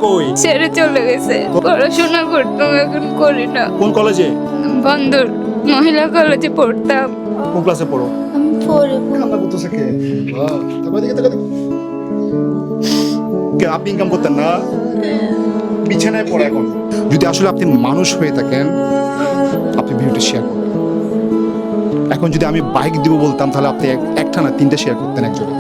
কই? ছেড়ে চলে গেছে। পড়াশোনা করতাম, এখন করি না। কোন কলেজে? বন্দর মহিলা কলেজে পড়তাম। কোন ক্লাসে পড়ো? আমি পড়ে কান্না করতেছে কে? তারপরে দিকে তাকা। কে আপনি ইনকাম করতেন না? বিছানায় পড়ে এখন। যদি আসলে আপনি মানুষ হয়ে থাকেন, আপনি ভিডিওটা শেয়ার করুন। এখন যদি আমি বাইক দিব বলতাম, তাহলে আপনি একটা না তিনটা শেয়ার করতেন একজনে।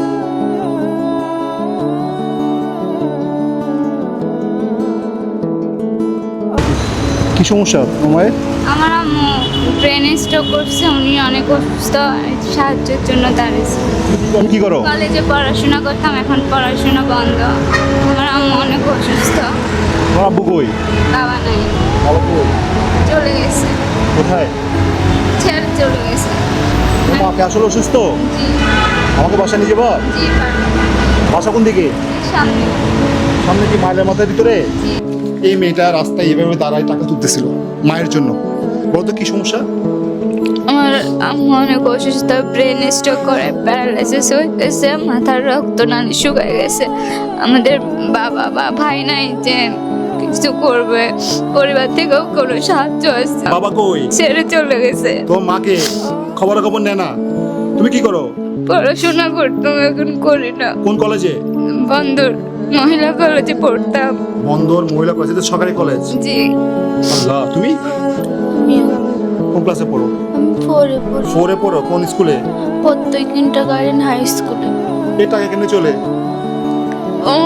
কি সমস্যা তোমার? আমার আম্মু ব্রেন স্ট্রোক করছে, উনি অনেক অসুস্থ, সাহায্যের জন্য দাঁড়িয়েছে। তুমি কি করো? কলেজে পড়াশোনা করতাম, এখন পড়াশোনা বন্ধ। আমার আম্মু অনেক অসুস্থ। তোমার আব্বু কই? বাবা নাই, বাবা কই? চলে গেছে, কোথায়? ছেড়ে চলে গেছে। তোমার কি আসলে অসুস্থ? জি আমাকে বাসা নিয়ে যাবা? জি পারবো। বাসা কোন দিকে? সামনে। সামনে কি মাইলের মাথার ভিতরে? জি। এই মেয়েটা রাস্তায় এভাবে দাঁড়ায় টাকা তুলতেছিল মায়ের জন্য। বলতো কি সমস্যা? আমার আম্মু অনেক অসুস্থ, ব্রেন স্ট্রোক করে প্যারালাইসিস হয়ে গেছে, মাথার রক্তনালী শুকায় গেছে। আমাদের বাবা বা ভাই নাই যে কিছু করবে, পরিবার থেকেও কোনো সাহায্য আসছে। বাবা কই? ছেড়ে চলে গেছে। তোমার মাকে খবর নেয় না? তুমি কি করো? পড়াশোনা করতাম, এখন করি না। কোন কলেজে? বন্দর মহিলা কলেজে পড়তাম। বন্দর মহিলা কলেজ, এটা সরকারি কলেজ। জি। আল্লাহ, তুমি কোন ক্লাসে পড়ো? আমি পড়ে পড়ি, ফোরে পড়ো? কোন স্কুলে? প্রত্যেক কিন্ডারগার্টেন হাই স্কুলে। এই টাকা কেন চলে? ও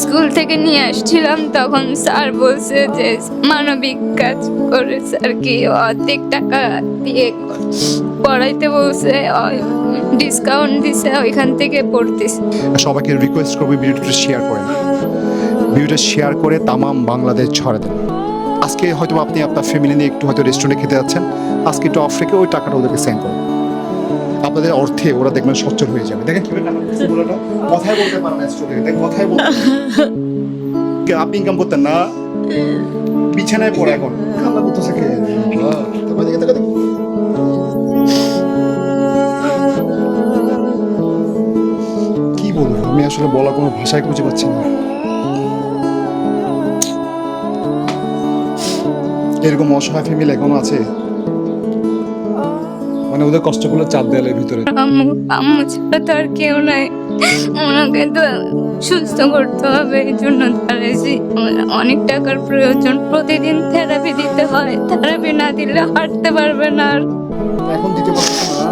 স্কুল থেকে নিয়ে আসছিলাম, তখন স্যার বলছে যে মানবিক কাজ করে স্যার কি অর্ধেক টাকা দিয়ে পড়াইতে বলছে, ডিসকাউন্ট দিছে, ওইখান থেকে পড়তেছি। সবাইকে রিকোয়েস্ট করবো ভিডিওটা শেয়ার করেন। ভিডিওটা শেয়ার করে তামাম বাংলাদেশ ছড়া দেন। আজকে হয়তো আপনি আপনার ফ্যামিলি নিয়ে একটু হয়তো রেস্টুরেন্টে খেতে যাচ্ছেন, আজকে একটু অফ রেখে ওই টাকাটা ওদেরকে সেন্ড করুন। আপনাদের অর্থে ওরা দেখবেন সচ্ছল হয়ে যাবে। দেখেন কিভাবে কান্না করতেছে পুরোটা। কথাই বলতে পারে না স্টুডেন্ট, দেখেন কথাই বলতে। কে আপনি ইনকাম করতেন না? বিছানায় পড়ে এখন। কান্না করতেছে কে? তারপরে দিকে তাকা। কি বলবো আমি আসলে বলা কোনো ভাষায় খুঁজে পাচ্ছি না। এরকম অসহায় ফ্যামিলি এখনো আছে, মানে ওদের কষ্টগুলো চার দেয়ালের ভিতরে। আম্মু আম্মু ছাড়া তো আর কেউ নাই, ওনাকে তো সুস্থ করতে হবে, এই জন্য দাঁড়াইছি। অনেক টাকার প্রয়োজন, প্রতিদিন থেরাপি দিতে হয়, থেরাপি না দিলে হাঁটতে পারবে না, আর এখন দিতে পারছি না।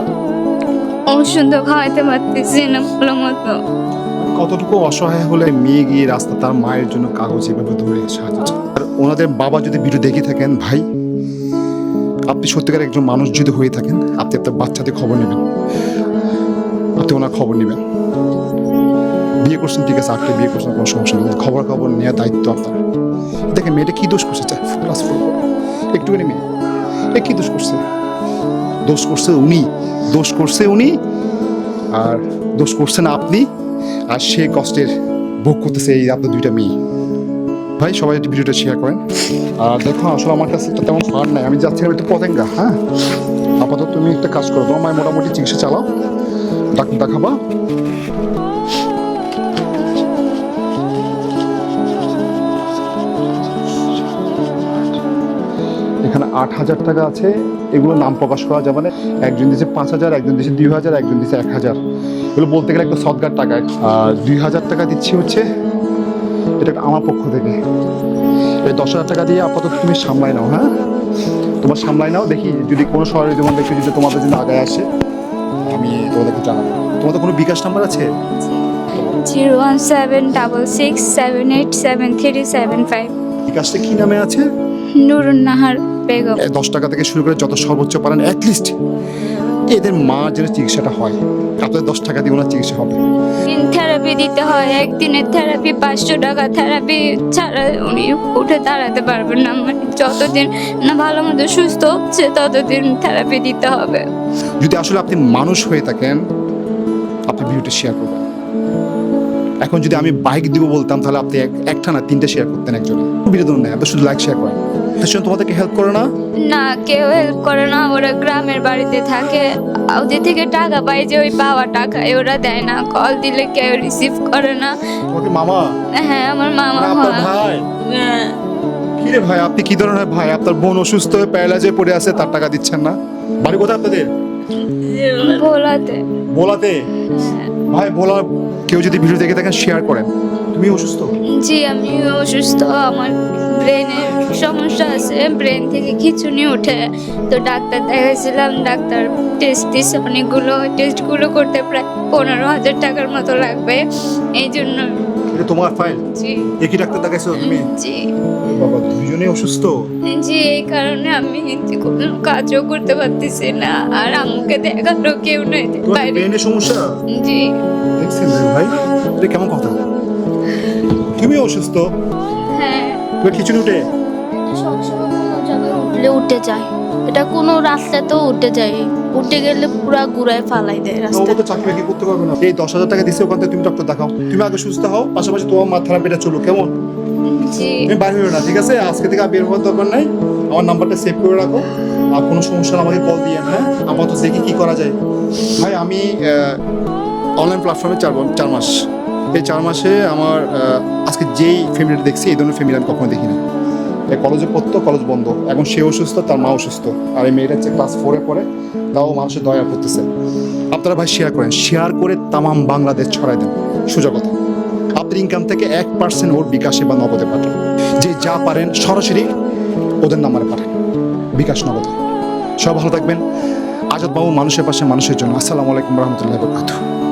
ওষুধ খাওয়াইতে পারতেছি না ভালো মতো। কতটুকু অসহায় হলে মেয়ে গিয়ে রাস্তা তার মায়ের জন্য কাগজ এভাবে ধরে সাহায্য চায়। আর ওনাদের বাবা যদি ভিডিও দেখে থাকেন, ভাই আপনি সত্যিকার একজন মানুষ যদি হয়ে থাকেন, আপনি আপনার বাচ্চাদের খবর নেবেন, আপনি ওনার খবর নেবেন। বিয়ে করছেন ঠিক আছে, আটকে বিয়ে করছেন, কোনো সমস্যা নেই, খবর নেওয়ার দায়িত্ব আপনার। দেখেন মেয়েটা কি দোষ করছে, একটুখানি মেয়ে এ কি দোষ করছে? দোষ করছে উনি, আর দোষ করছেন আপনি, আর সে কষ্টের ভোগ করতেছে এই আপনার দুইটা মেয়ে। ভাই সবাই একটু ভিডিওটা শেয়ার করেন। আর দেখো আসলে আমার কাছে তো তেমন ফান্ড নাই, আমি যাচ্ছিলাম একটু পতেঙ্গা। হ্যাঁ, আপাতত তুমি একটা কাজ করো, তোমার মায়ের মোটামুটি চিকিৎসা চালাও, ডাক্তার দেখাবা। এখানে 8,000 টাকা আছে, এগুলো নাম প্রকাশ করা যাবে না। একজন দিয়েছে 5,000, একজন দিয়েছে 2,000, একজন দিয়েছে 1,000। এগুলো বলতে গেলে একটা সদগার টাকা। আর 2,000 টাকা দিচ্ছি হচ্ছে এটা আমার পক্ষ থেকে। এই 10,000 টাকা দিয়ে আপাতত তুমি সামলাই নাও। হ্যাঁ, তোমার সামলাই নাও, দেখি যদি কোনো শহরে যেমন দেখি যদি তোমাদের জন্য আগায় আসে আমি তোমাদেরকে জানাবো। তোমাদের কোনো বিকাশ নাম্বার আছে? 01766787375। বিকাশটা কি নামে আছে? নুরুন নাহার বেগম। 10 টাকা থেকে শুরু করে যত সর্বোচ্চ পারেন অ্যাটলিস্ট এদের মা যেন চিকিৎসাটা হয়, আপনাদের 10 টাকা দিয়ে ওনার চিকিৎসা হবে। থেরাপি দিতে হয়, একদিনের থেরাপি 500 টাকা। থেরাপি ছাড়া উনি উঠে দাঁড়াতে পারবেন না, মানে যতদিন না ভালো মতো সুস্থ হচ্ছে ততদিন থেরাপি দিতে হবে। যদি আসলে আপনি মানুষ হয়ে থাকেন, আপনি ভিডিওটা শেয়ার করবেন। এখন যদি আমি বাইক দিব বলতাম, তাহলে আপনি একটা না তিনটা শেয়ার করতেন একজনে। বিনোদন নেই, আপনি শুধু লাইক শেয়ার করেন। পেছনে তোমাদেরকে হেল্প করে না? না, কেউ হেল্প করে না। ওরা গ্রামের বাড়িতে থাকে, ওদের থেকে টাকা পাই যে ওই পাওয়া টাকা ওরা দেয় না। কল দিলে কেউ রিসিভ করে না। তোমাকে মামা? হ্যাঁ, আমার মামা না, আপনার হয়। ভাই? হ্যাঁ। কি রে ভাই, আপনি কি ধরনের ভাই? আপনার বোন অসুস্থ হয়ে প্যারালাইজে পড়ে আছে, তার টাকা দিচ্ছেন না? বাড়ি কোথায় আপনাদের? ভোলাতে। ভোলাতে? ভাই ভোলা, কেউ যদি ভিডিও দেখে থাকেন শেয়ার করেন। তুমি অসুস্থ? জি, আমি অসুস্থ। আমার ব্রেনের সমস্যা আছে, ব্রেন থেকে খিঁচুনি ওঠে। তো ডাক্তার দেখাইছিলাম, ডাক্তার টেস্ট দিচ্ছে অনেকগুলো। টেস্টগুলো করতে প্রায় 15,000 টাকার মতো লাগবে। এই জন্য। এটা তোমার ফাইল? জি। একই ডাক্তার দেখাইছো তুমি? জি। বাবা, দুজনেই অসুস্থ? জি, এই কারণে আমি কোনো কাজও করতে পারতেছি না, আর আম্মুকে দেখারও কেউ নেই তোমার বাইরে। ব্রেনের সমস্যা? জি। দেখছেন ভাই, এটা কেমন কথা? তুমি অসুস্থ? হ্যাঁ। তোমার খিচুড়ি উঠে? সবসময় কোনো জায়গায় উঠলে উঠে যায়, এটা কোনো রাস্তাতেও উঠে যায়, উঠে গেলে পুরা ঘুরায় ফালাই দেয় ও রাস্তা। তো চাকরি বাকরি করতে পারবে না। এই 10,000 টাকা দিচ্ছে, ওখান থেকে তুমি ডক্টর দেখাও। তুমি আগে সুস্থ হও, পাশাপাশি তোমার মা থেরাপিটা চলো, কেমন? জি। তুমি বাইরে হইও না, ঠিক আছে? আজকে থেকে আর বের হওয়ার দরকার নাই। আমার নাম্বারটা সেভ করে রাখো, আর কোনো সমস্যা হলে আমাকে কল দিয়ে, হ্যাঁ? আপাতত দেখি কি করা যায়। ভাই আমি অনলাইন প্ল্যাটফর্মে 4 মাস। এই 4 মাসে আমার আজকে যেই ফ্যামিলিটা দেখছি, এই ধরনের ফ্যামিলি আমি কখনো দেখি না। এই কলেজে পড়তো, কলেজ বন্ধ, এখন সে অসুস্থ, তার মা অসুস্থ, আর এই মেয়েটা হচ্ছে ক্লাস 4-এ পড়ে, তাও মানুষের দয়া করতেছে। আপনারা ভাই শেয়ার করেন, শেয়ার করে তামাম বাংলাদেশ ছড়াই দেন। সোজা কথা, আপনার ইনকাম থেকে 1% ওর বিকাশে বা নগদে পাঠান। যে যা পারেন সরাসরি ওদের নাম্বারে পাঠান, বিকাশ নগদে। সব ভালো থাকবেন। আজাদ বাবু, মানুষের পাশে মানুষের জন্য। আসসালামু আলাইকুম রহমতুল্লাহ বরকাতুহু।